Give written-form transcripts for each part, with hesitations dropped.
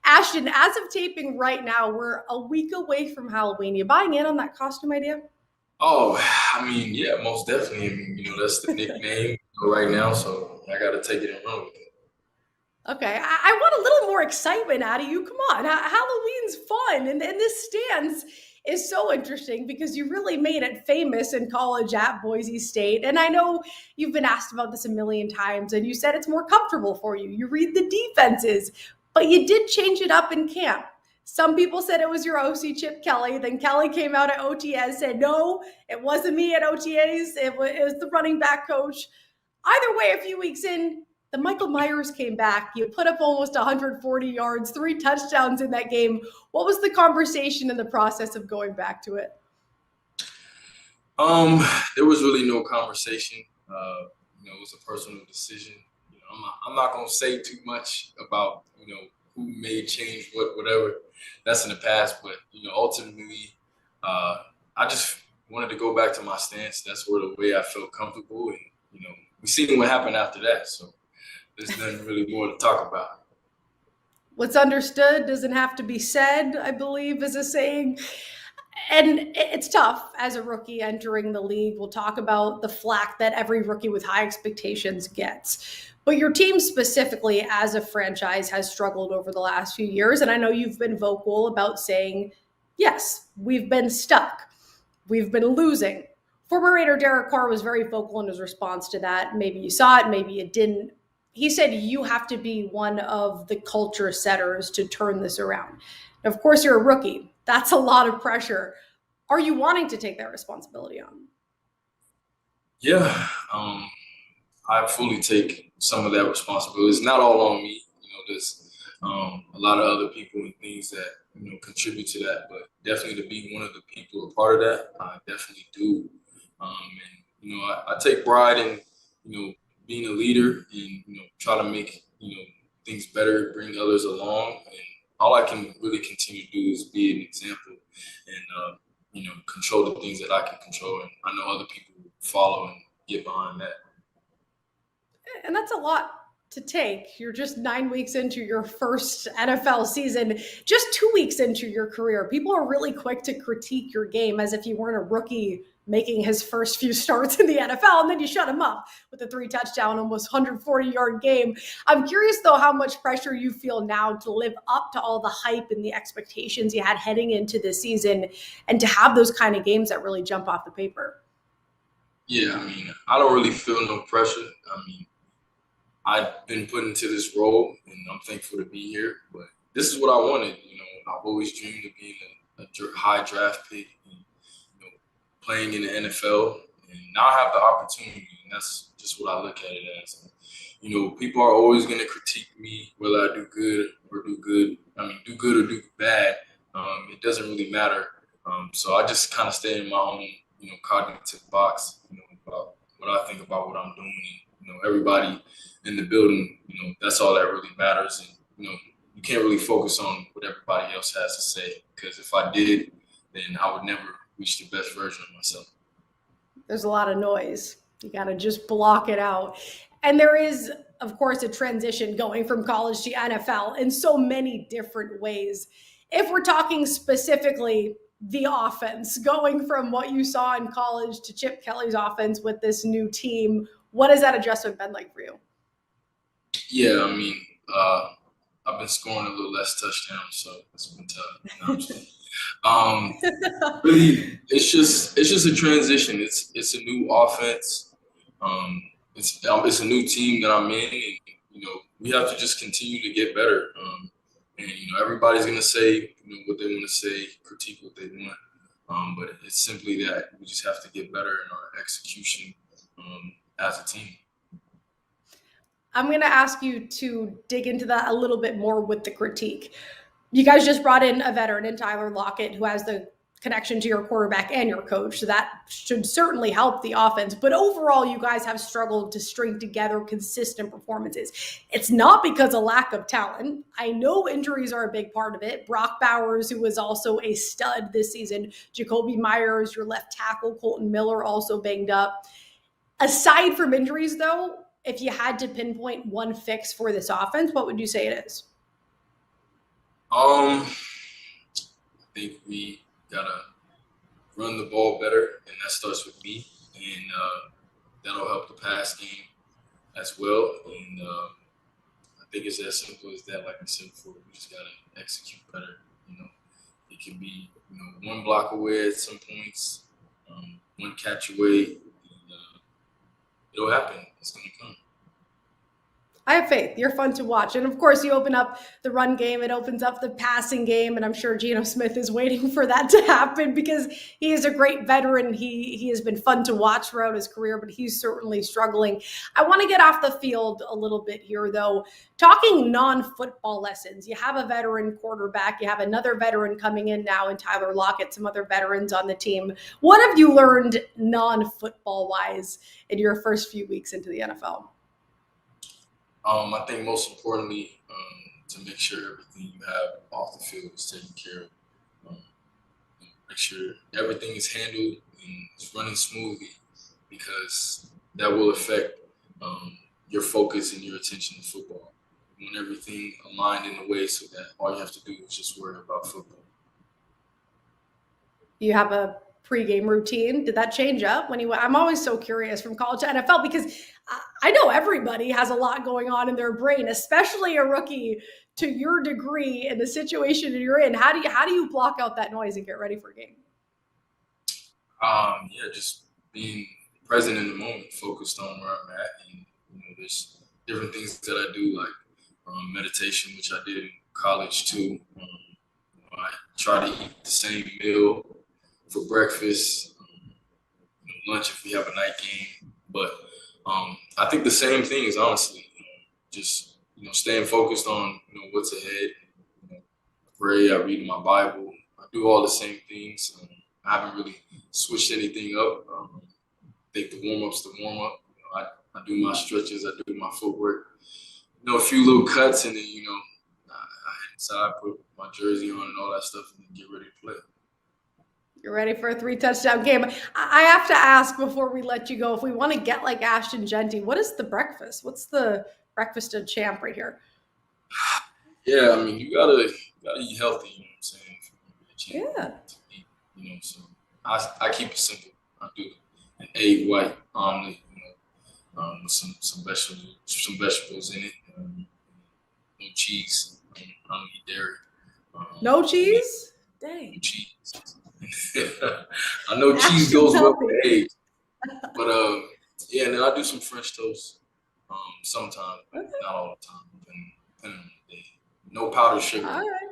Ashton, as of taping right now, we're a week away from Halloween. You buying in on that costume idea? Oh, I mean, yeah, most definitely. I mean, that's the nickname right now, so I got to take it and run with it. Okay, I want a little more excitement out of you. Come on, Halloween's fun, and this stance is so interesting because you really made it famous in college at Boise State. And I know you've been asked about this a million times, and you said it's more comfortable for you. You read the defenses, but you did change it up in camp. Some people said it was your OC Chip Kelly. Then Kelly came out at OTAs, said, no, it wasn't me at OTAs. It was the running back coach. Either way, a few weeks in, the Michael Myers came back. You put up almost 140 yards, 3 touchdowns in that game. What was the conversation in the process of going back to it? Um, there was really no conversation. It was a personal decision. I'm not gonna say too much about who may change whatever. That's in the past, but ultimately, I just wanted to go back to my stance. That's where the way I felt comfortable, and we seen what happened after that. So there's nothing really more to talk about. What's understood doesn't have to be said, I believe, is a saying. And it's tough as a rookie entering the league. We'll talk about the flack that every rookie with high expectations gets. But your team specifically as a franchise has struggled over the last few years. And I know you've been vocal about saying, yes, we've been stuck. We've been losing. Former Raider Derek Carr was very vocal in his response to that. Maybe you saw it, maybe you didn't. He said you have to be one of the culture setters to turn this around. Of course, you're a rookie. That's a lot of pressure. Are you wanting to take that responsibility on? Yeah, I fully take some of that responsibility. It's not all on me. There's a lot of other people and things that contribute to that, but definitely to be one of the people a part of that, I definitely do. And I take pride in being a leader and try to make things better, bring others along, and all I can really continue to do is be an example and control the things that I can control, and I know other people follow and get behind that. And that's a lot to take. You're just 9 weeks into your first NFL season, just 2 weeks into your career. People are really quick to critique your game as if you weren't a rookie making his first few starts in the NFL, and then you shut him up with a 3 touchdown, almost 140-yard game. I'm curious, though, how much pressure you feel now to live up to all the hype and the expectations you had heading into this season and to have those kind of games that really jump off the paper. Yeah, I mean, I don't really feel no pressure. I mean, I've been put into this role, and I'm thankful to be here. But this is what I wanted. I've always dreamed of being a high draft pick, and, playing in the NFL, and now I have the opportunity, and that's just what I look at it as. People are always going to critique me whether I do good or do good. I mean, do good or do bad. It doesn't really matter. So I just kind of stay in my own, cognitive box, about what I think about what I'm doing. And, everybody in the building, that's all that really matters. And, you can't really focus on what everybody else has to say, because if I did, then I would never reach the best version of myself. There's a lot of noise. You got to just block it out. And there is, of course, a transition going from college to NFL in so many different ways. If we're talking specifically the offense, going from what you saw in college to Chip Kelly's offense with this new team, what has that adjustment been like for you? Yeah, I mean, I've been scoring a little less touchdowns, so it's been tough. No, I'm just kidding. Um, Really, it's just a transition. It's a new offense. Um, it's a new team that I'm in, and we have to just continue to get better. And everybody's gonna say what they want to say, critique what they want. But it's simply that we just have to get better in our execution as a team. I'm going to ask you to dig into that a little bit more with the critique. You guys just brought in a veteran in Tyler Lockett who has the connection to your quarterback and your coach. So that should certainly help the offense. But overall, you guys have struggled to string together consistent performances. It's not because of lack of talent. I know injuries are a big part of it. Brock Bowers, who was also a stud this season, Jacoby Myers, your left tackle, Colton Miller, also banged up. Aside from injuries, though, if you had to pinpoint one fix for this offense, what would you say it is? I think we gotta run the ball better, and that starts with me, and that'll help the pass game as well. And I think it's as simple as that. Like I said before, we just gotta execute better. It can be one block away at some points, one catch away, and it'll happen. It's gonna come. I have faith. You're fun to watch. And of course, you open up the run game, it opens up the passing game. And I'm sure Geno Smith is waiting for that to happen because he is a great veteran. He has been fun to watch throughout his career, but he's certainly struggling. I want to get off the field a little bit here, though. Talking non-football lessons, you have a veteran quarterback, you have another veteran coming in now in Tyler Lockett, some other veterans on the team. What have you learned non-football wise in your first few weeks into the NFL? I think most importantly, to make sure everything you have off the field is taken care of. Make sure everything is handled and it's running smoothly, because that will affect your focus and your attention to football. You want everything aligned in a way so that all you have to do is just worry about football. You have a pregame routine. Did that change up when you went? I'm always so curious from college to NFL because I know everybody has a lot going on in their brain, especially a rookie to your degree in the situation that you're in. How do you block out that noise and get ready for a game? Yeah, just being present in the moment, focused on where I'm at, and there's different things that I do, like meditation, which I did in college too. I try to eat the same meal for breakfast, lunch if we have a night game. But I think the same thing is honestly just staying focused on what's ahead. I pray, I read my Bible, I do all the same things. I haven't really switched anything up. I think the warm-up's the warm-up. I do my stretches, I do my footwork. A few little cuts, and then I head inside, put my jersey on and all that stuff, and then get ready to play. You're ready for a 3-touchdown game. I have to ask before we let you go, if we want to get like Ashton Jeanty, what is the breakfast? What's the breakfast of champ right here? Yeah, I mean, you gotta eat healthy. You know what I'm saying? If you want to be a champ, to eat, so I keep it simple. I do an egg white omelet, with some vegetables in it. No cheese. I don't eat dairy. No cheese? Dang. No cheese. I know cheese goes well with eggs, but yeah, and then I do some French toast sometimes, but not all the time. Depending on the day. No powdered sugar. All right.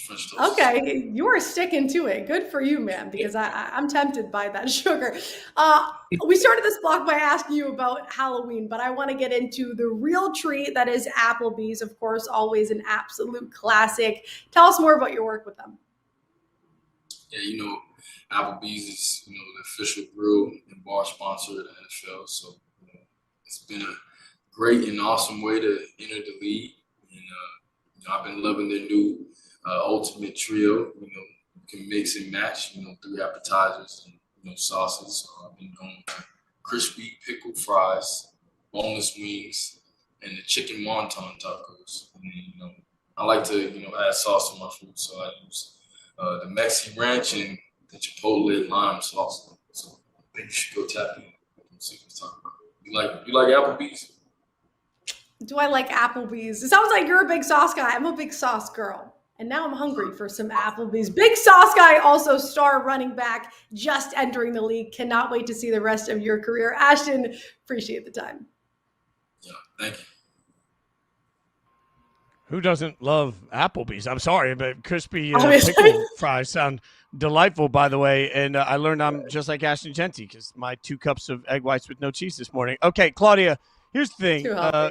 French toast. Okay, you are sticking to it. Good for you, man, because I'm tempted by that sugar. We started this block by asking you about Halloween, but I want to get into the real treat that is Applebee's, of course, always an absolute classic. Tell us more about your work with them. Yeah, Applebee's is the official grill and bar sponsor of the NFL. So it's been a great and awesome way to enter the league. And I've been loving their new ultimate trio. You can mix and match. 3 appetizers and sauces. So I've been going with crispy pickled fries, boneless wings, and the chicken wonton tacos. And I like to add sauce to my food, so I use the Mexican ranch and the Chipotle lime sauce. So I think you should go tap in and see what we're talking about. You like Applebee's? Do I like Applebee's? It sounds like you're a big sauce guy. I'm a big sauce girl. And now I'm hungry for some Applebee's. Big sauce guy, also star running back, just entering the league. Cannot wait to see the rest of your career. Ashton, appreciate the time. Yeah, thank you. Who doesn't love Applebee's? I'm sorry, but crispy pickle fries sound delightful, by the way. And I learned I'm just like Ashton Jeanty because my 2 cups of egg whites with no cheese this morning. Okay, Claudia, here's the thing.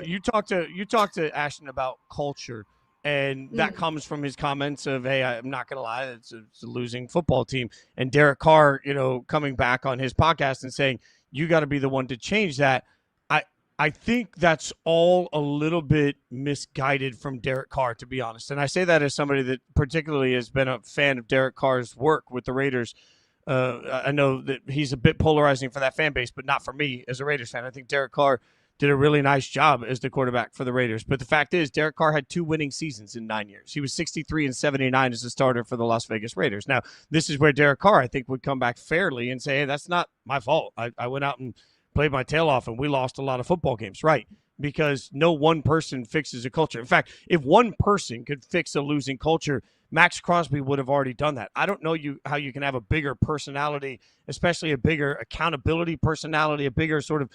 You talked to Ashton about culture, and that comes from his comments of, hey, I'm not going to lie, it's a losing football team. And Derek Carr, coming back on his podcast and saying, you got to be the one to change that. I think that's all a little bit misguided from Derek Carr, to be honest. And I say that as somebody that particularly has been a fan of Derek Carr's work with the Raiders. I know that he's a bit polarizing for that fan base, but not for me as a Raiders fan. I think Derek Carr did a really nice job as the quarterback for the Raiders. But the fact is, Derek Carr had 2 winning seasons in 9 years. He was 63 and 79 as a starter for the Las Vegas Raiders. Now, this is where Derek Carr, I think, would come back fairly and say, hey, that's not my fault. I went out and played my tail off, and we lost a lot of football games. Right. Because no one person fixes a culture. In fact, if one person could fix a losing culture, Max Crosby would have already done that. I don't know how you can have a bigger personality, especially a bigger accountability personality, a bigger sort of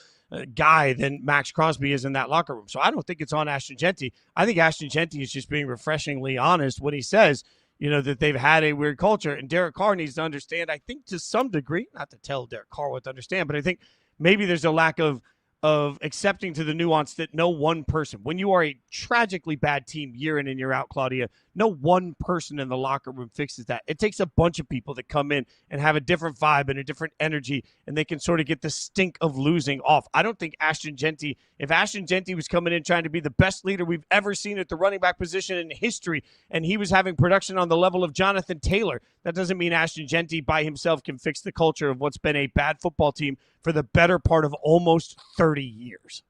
guy than Max Crosby is in that locker room. So I don't think it's on Ashton Jeanty. I think Ashton Jeanty is just being refreshingly honest when he says, that they've had a weird culture. And Derek Carr needs to understand, I think to some degree, not to tell Derek Carr what to understand, but I think maybe there's a lack of accepting to the nuance that no one person, when you are a tragically bad team year in and year out, Claudia, no one person in the locker room fixes that. It takes a bunch of people that come in and have a different vibe and a different energy, and they can sort of get the stink of losing off. I don't think if Ashton Jeanty was coming in trying to be the best leader we've ever seen at the running back position in history, and he was having production on the level of Jonathan Taylor, that doesn't mean Ashton Jeanty by himself can fix the culture of what's been a bad football team for the better part of almost 30 years.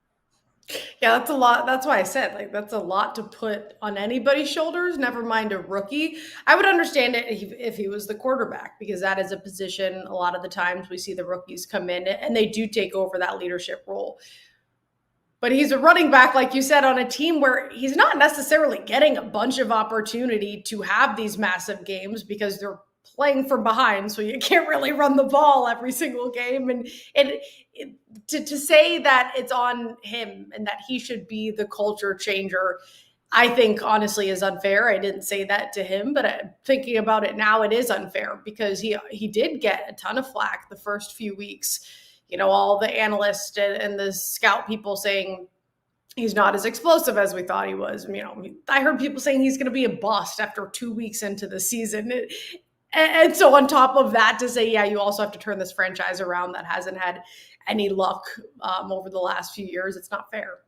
Yeah, that's a lot. That's why I said, that's a lot to put on anybody's shoulders, never mind a rookie. I would understand it if he was the quarterback, because that is a position a lot of the times we see the rookies come in and they do take over that leadership role. But he's a running back, like you said, on a team where he's not necessarily getting a bunch of opportunity to have these massive games because they're playing from behind, so you can't really run the ball every single game. And to say that it's on him and that he should be the culture changer, I think honestly is unfair. I didn't say that to him, but thinking about it now, it is unfair because he did get a ton of flack the first few weeks. All the analysts and the scout people saying he's not as explosive as we thought he was. I heard people saying he's going to be a bust after 2 weeks into the season. And so on top of that, to say, yeah, you also have to turn this franchise around that hasn't had any luck over the last few years. It's not fair.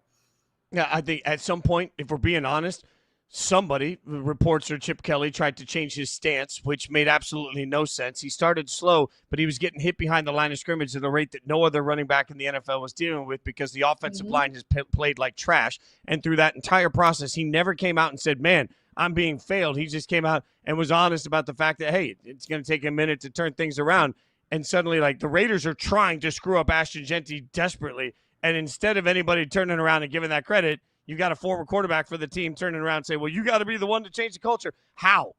Yeah, I think at some point, if we're being honest, somebody, reports or Chip Kelly, tried to change his stance, which made absolutely no sense. He started slow, but he was getting hit behind the line of scrimmage at a rate that no other running back in the NFL was dealing with because the offensive line has played like trash. And through that entire process, he never came out and said, man, I'm being failed. He just came out and was honest about the fact that, hey, it's going to take a minute to turn things around. And suddenly, the Raiders are trying to screw up Ashton Jeanty desperately. And instead of anybody turning around and giving that credit, you got a former quarterback for the team turning around and saying, well, you got to be the one to change the culture. How?